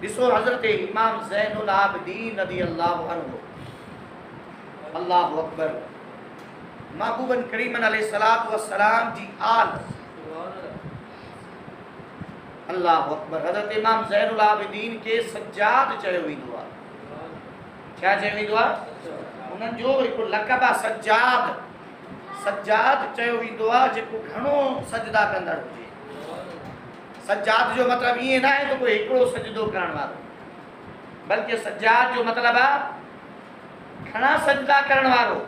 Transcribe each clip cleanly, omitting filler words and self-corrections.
ॾिसो حضرت امام زین العابدین رضی اللہ عنہ، اللہ اکبر، محبوبن کریمن علیہ الصلوۃ والسلام جی آل، اللہ اکبر، حضرت امام زین العابدین کے سجاد چیو ویندو آ، کیا چیو ویندو آ؟ انہن جو ایک لقب آ سجاد، سجاد چیو ویندو آ جيڪو گھڻو سجدا کندڙ هجي۔ سجاد جو مطلب یہ نہ ہے تو کوئی ہکڑو سجدو کرن وارو، بلکہ سجاد جو مطلب ہے گھنا سجدہ کرن وارو۔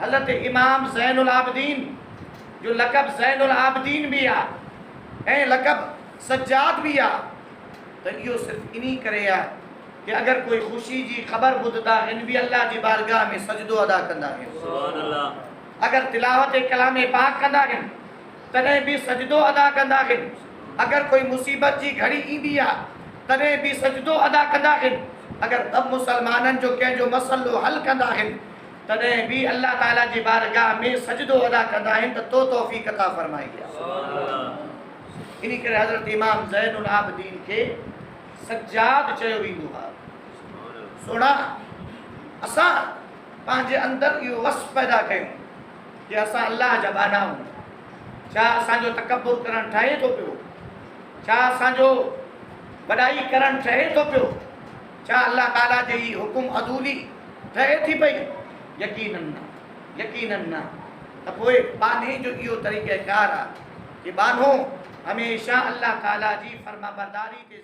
حضرت امام زین العابدین جو لقب زین العابدین بھی آ ऐं लक़ब सज्जाद भी आ، त इहो सिर्फ़ इन्ही करे आ कि अगर कोई ख़ुशी जी ख़बर ॿुधंदा आहिनि बि अल्लाह जी बारगाह में सजदो अदा कंदा आहिनि। सुभान अल्लाह। अगर तिलावत कलाम पाक कंदा आहिनि तॾहिं बि सजदो अदा कंदा आहिनि। अगर कोई मुसीबत जी घड़ी ईंदी आ तॾहिं बि सजदो अदा कंदा आहिनि। अगर अब मुसलमाननि जो कंहिंजो मसलो हल कंदा आहिनि तॾहिं बि अल्लाह ताला जी बारगाह में सजदो अदा कंदा आहिनि त तो तौफ़ीक़ अता फरमाई आहे। इन्ही करे हज़रत इमाम ज़ैन उल आबिदीन के सज्जाद चयो वेंदो आहे। सोना असां पंहिंजे अंदरि इहो वस्फ़ पैदा कयूं कि असां अल्लाह जा बाना आहियूं। छा असांजो तकबुर करणु ठहे थो पियो? छा असांजो वॾाई करणु ठहे थो पियो? छा अल्लाह ताला जे ही हुकुम अदूली ठहे थी पई? यकीनन न, यकीनन न। त पोइ बाने जो इहो तरीक़ेकार आहे कि बानो हमेशा अल्लाह ताला जी फर्माबरदारी ते